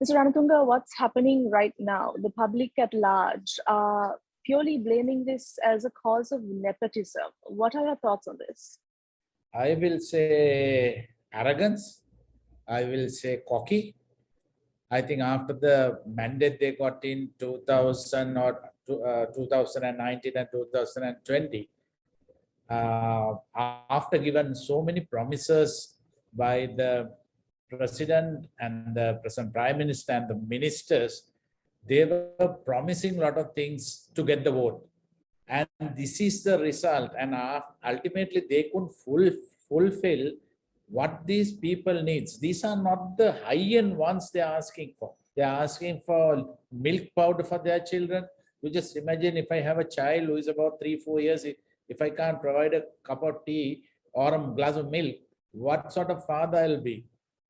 Mr. Ranatunga, what's happening right now? The public at large are purely blaming this as a cause of nepotism. What are your thoughts on this? I will say arrogance. I will say cocky. I think after the mandate they got in 2000 or 2019 and 2020, after given so many promises by the president and the present prime minister and the ministers, they were promising a lot of things to get the vote. And this is the result. And ultimately, they couldn't fulfill what these people needs. These are not the high-end ones they are asking for. They are asking for milk powder for their children. You just imagine if I have a child who is about 3-4 years, if I can't provide a cup of tea or a glass of milk, what sort of father I'll be?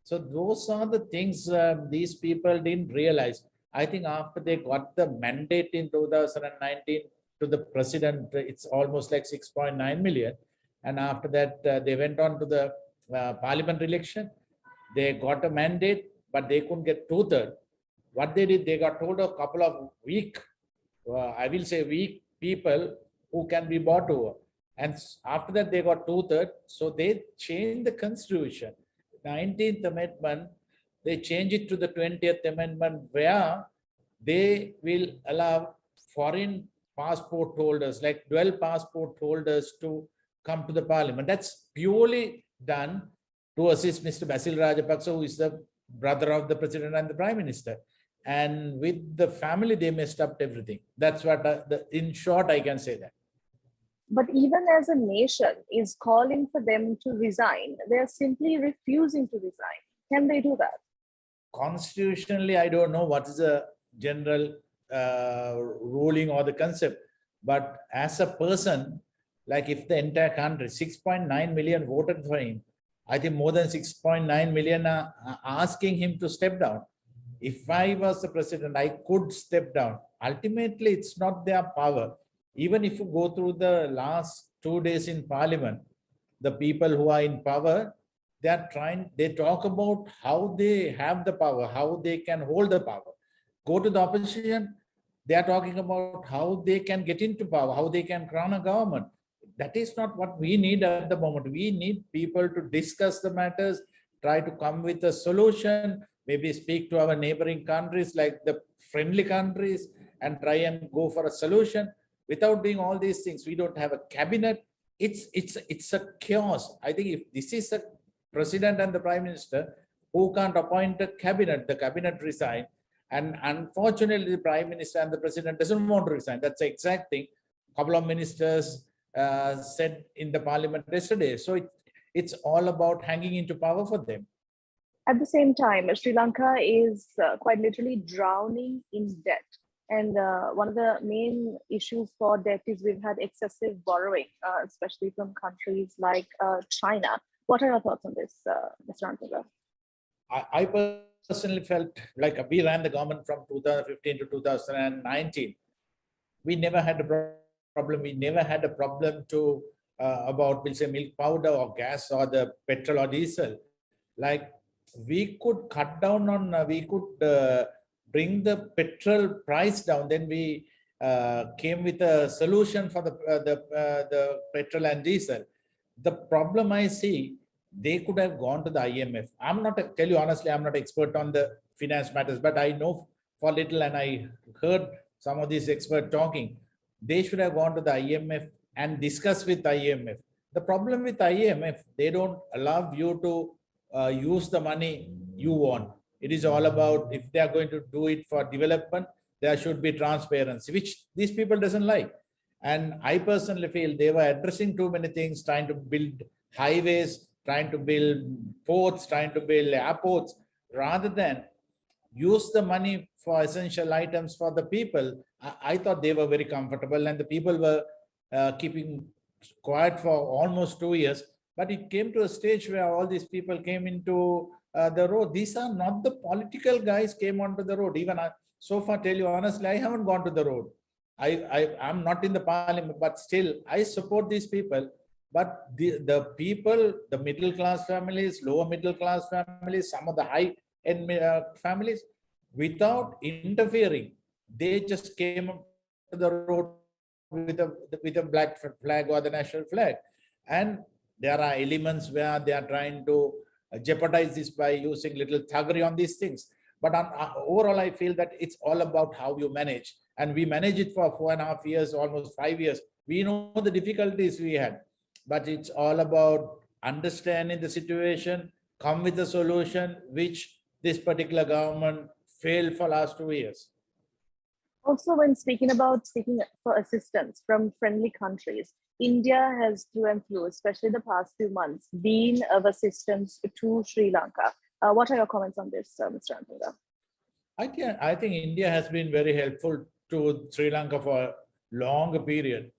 So those are the things these people didn't realize. I think after they got the mandate in 2019 to the president, it's almost like 6.9 million. And after that, they went on to the parliament election. They got a mandate, but they couldn't get two-thirds. What they did, they got told a couple of weak, I will say weak people who can be bought over. And after that, they got two-thirds. So they changed the constitution. 19th Amendment, they change it to the 20th Amendment, where they will allow foreign passport holders, like dual passport holders, to come to the parliament. That's purely done to assist Mr. Basil Rajapaksa, who is the brother of the president and the prime minister. And with the family, they messed up everything. That's what, in short, I can say that. But even as a nation is calling for them to resign, they're simply refusing to resign. Can they do that? Constitutionally, I don't know what is the general ruling or the concept, but as a person, like if the entire country, 6.9 million voted for him, I think more than 6.9 million are asking him to step down. If I was the president, I could step down. Ultimately, it's not their power. Even if you go through the last 2 days in parliament, the people who are in power, they talk about how they have the power, how they can hold the power. Go to the opposition, they are talking about how they can get into power, how they can crown a government. That is not what we need at the moment. We need people to discuss the matters, try to come with a solution, maybe speak to our neighboring countries like the friendly countries and try and go for a solution. Without doing all these things, we don't have a cabinet. It's a chaos. I think if this is a president and the prime minister who can't appoint a cabinet, the cabinet resign. And unfortunately, the prime minister and the president doesn't want to resign. That's the exact thing a couple of ministers said in the parliament yesterday. So it's all about hanging into power for them. At the same time, Sri Lanka is quite literally drowning in debt. And one of the main issues for debt is we've had excessive borrowing, especially from countries like China. What are your thoughts on this, Mr. Ranatunga? I personally felt like we ran the government from 2015 to 2019. We never had a problem. We never had a problem to about, we'll say, milk powder or gas or the petrol or diesel. Like we could cut down on, we could bring the petrol price down. Then we came with a solution for the petrol and diesel. The problem I see, they could have gone to the IMF. I'm not, tell you honestly, I'm not expert on the finance matters, but I know for little and I heard some of these experts talking. They should have gone to the IMF and discussed with IMF. The problem with IMF, they don't allow you to use the money you want. It is all about, if they are going to do it for development, there should be transparency, which these people doesn't like. And I personally feel they were addressing too many things, trying to build highways, trying to build ports, trying to build airports, rather than use the money for essential items for the people. I thought they were very comfortable and the people were keeping quiet for almost 2 years. But it came to a stage where all these people came into the road. These are not the political guys came onto the road. Even so far, tell you honestly, I haven't gone to the road. I'm not in the parliament, but still I support these people. But the people, the middle class families, lower middle class families, some of the high end families, without interfering. They just came up to the road with a black flag or the national flag. And there are elements where they are trying to jeopardize this by using little thuggery on these things. But overall, I feel that it's all about how you manage. And we manage it for 4.5 years, almost 5 years. We know the difficulties we had, but it's all about understanding the situation, come with a solution, which this particular government failed for last 2 years. Also, when speaking about seeking for assistance from friendly countries, India has through and through, especially the past few months, been of assistance to Sri Lanka. What are your comments on this, Mr. Ranatunga? I think India has been very helpful to Sri Lanka for a long period.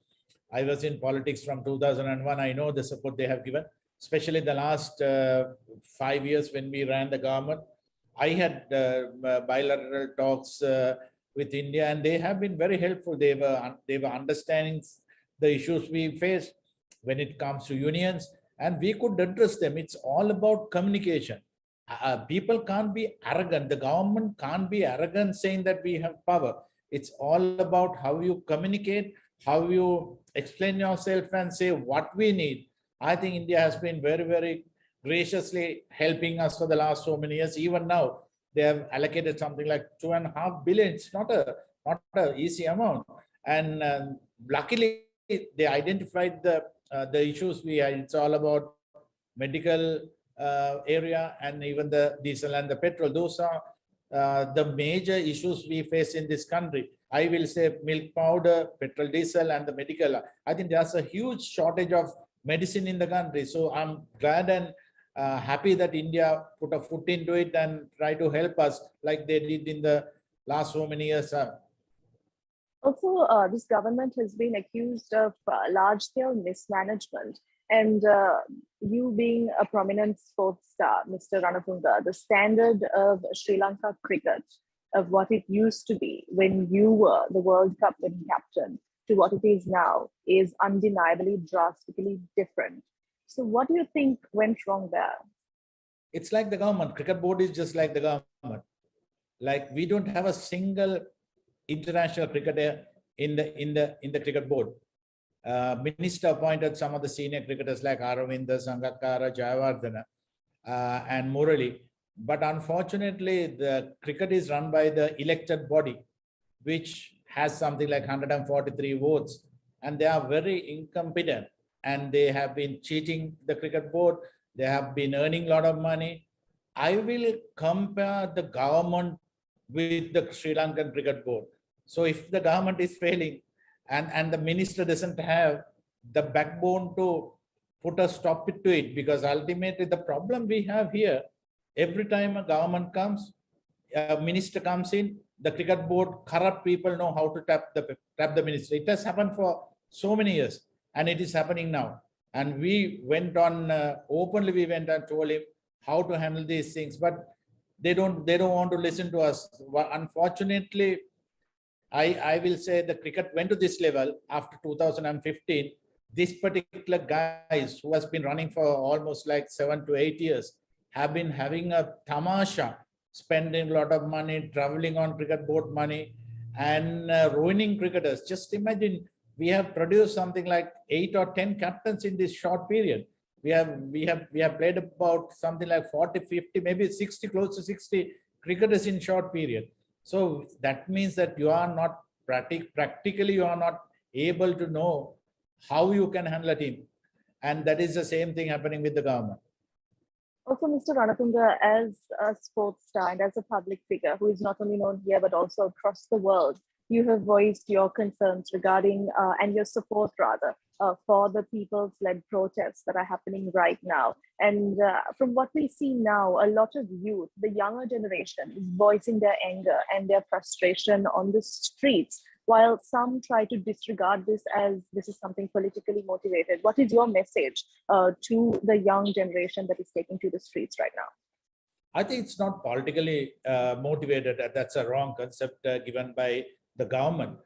I was in politics from 2001. I know the support they have given, especially the last 5 years when we ran the government. I had bilateral talks with India, and they have been very helpful. They were understanding the issues we face when it comes to unions, and we could address them. It's all about communication. People can't be arrogant. The government can't be arrogant saying that we have power. It's all about how you communicate, how you explain yourself and say what we need. I think India has been very, very graciously helping us for the last so many years. Even now, they have allocated something like 2.5 billion. It's not a easy amount. And luckily, they identified the issues we had. It's all about medical area and even the diesel and the petrol. Those are the major issues we face in this country. I will say milk powder, petrol, diesel, and the medical. I think there's a huge shortage of medicine in the country. So I'm glad and happy that India put a foot into it and try to help us like they did in the last so many years. Also, this government has been accused of large-scale mismanagement. And you being a prominent sports star, Mr. Ranatunga, the standard of Sri Lanka cricket, of what it used to be when you were the World Cup winning captain to what it is now, is undeniably drastically different. So what do you think went wrong there? It's like the government. Cricket board is just like the government. Like we don't have a single international cricketer in the cricket board. Minister appointed some of the senior cricketers like Aravinda, Sangakkara, Jayawardena, and Murali. But unfortunately, the cricket is run by the elected body, which has something like 143 votes, and they are very incompetent, and they have been cheating the cricket board. They have been earning a lot of money. I will compare the government with the Sri Lankan cricket board. So if the government is failing, and the minister doesn't have the backbone to put a stop to it, because ultimately the problem we have here, every time a government comes, a minister comes in, the cricket board, corrupt people know how to tap the minister. It has happened for so many years, and it is happening now. And we went on openly, we went and told him how to handle these things, but they don't want to listen to us. Unfortunately, I will say the cricket went to this level after 2015. This particular guys who has been running for almost like 7 to 8 years have been having a tamasha, spending a lot of money, traveling on cricket board money, and ruining cricketers. Just imagine, we have produced something like 8 or 10 captains in this short period. We have played about something like 40, 50, maybe 60, close to 60 cricketers in short period. So that means that you are not practically you are not able to know how you can handle a team. And that is the same thing happening with the government. Also, Mr. Ranatunga, as a sports star and as a public figure who is not only known here but also across the world, you have voiced your concerns regarding and your support rather for the people's-led protests that are happening right now. And from what we see now, a lot of youth, the younger generation, is voicing their anger and their frustration on the streets, while some try to disregard this as this is something politically motivated. What is your message to the young generation that is taking to the streets right now? I think it's not politically motivated. That's a wrong concept given by the government.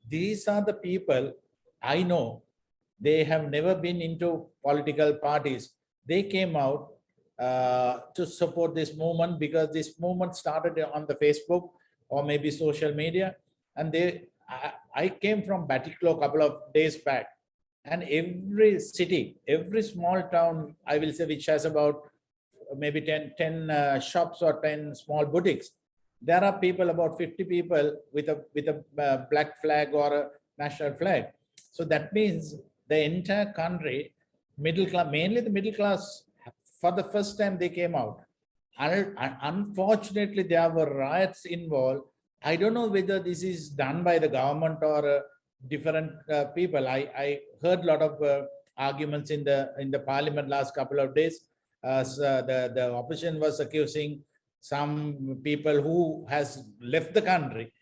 These are the people I know. They have never been into political parties. They came out to support this movement, because this movement started on the Facebook or maybe social media. And I came from Batticlo a couple of days back, and every city, every small town, I will say, which has about maybe 10 shops or 10 small boutiques, there are people, about 50 people with a black flag or a national flag. So that means the entire country, middle class, mainly the middle class, for the first time they came out. Unfortunately, there were riots involved. I don't know whether this is done by the government or different people. I heard a lot of arguments in the parliament last couple of days. So the opposition was accusing some people who has left the country,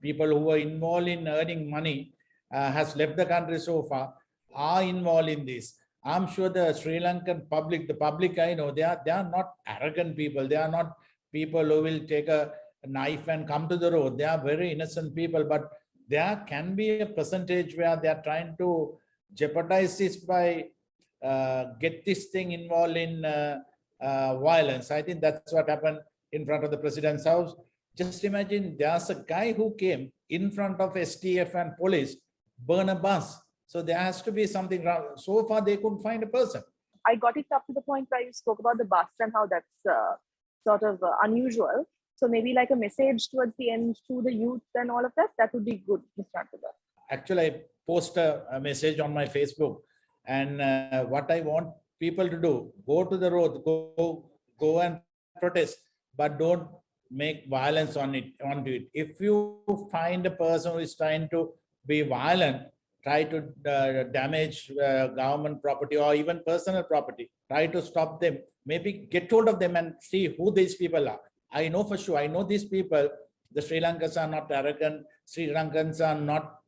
people who were involved in earning money, has left the country so far, are involved in this. I'm sure the Sri Lankan public, the public I know, they are not arrogant people. They are not people who will take a knife and come to the road. They are very innocent people, but there can be a percentage where they are trying to jeopardize this by get this thing involved in violence. I think that's what happened in front of the president's house. Just imagine, there's a guy who came in front of STF and police, burn a bus. So there has to be something wrong. So far, they couldn't find a person. I got it up to the point where you spoke about the bus and how that's sort of unusual. So maybe like a message towards the end to the youth and all of that, that would be good, Mr. Ranatunga. Actually, I post a message on my Facebook, and what I want people to do, go to the road, go and protest, but don't make violence onto it. If you find a person who is trying to be violent, try to damage government property or even personal property, try to stop them, maybe get hold of them and see who these people are. I know for sure, I know these people, the Sri Lankans are not arrogant, Sri Lankans are not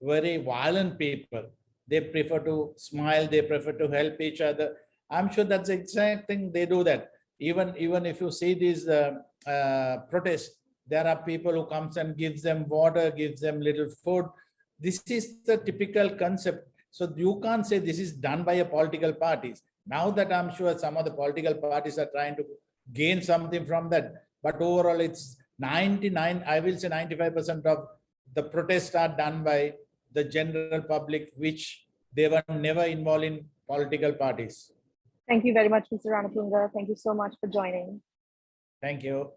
very violent people. They prefer to smile, they prefer to help each other. I'm sure that's the exact thing they do that. Even if you see these protests, there are people who comes and gives them water, gives them little food. This is the typical concept. So you can't say this is done by a political parties. Now that I'm sure some of the political parties are trying to gain something from that, but overall it's 99, I will say 95% of the protests are done by the general public, which they were never involved in political parties. Thank you very much, Mr. Ranatunga. Thank you so much for joining. Thank you.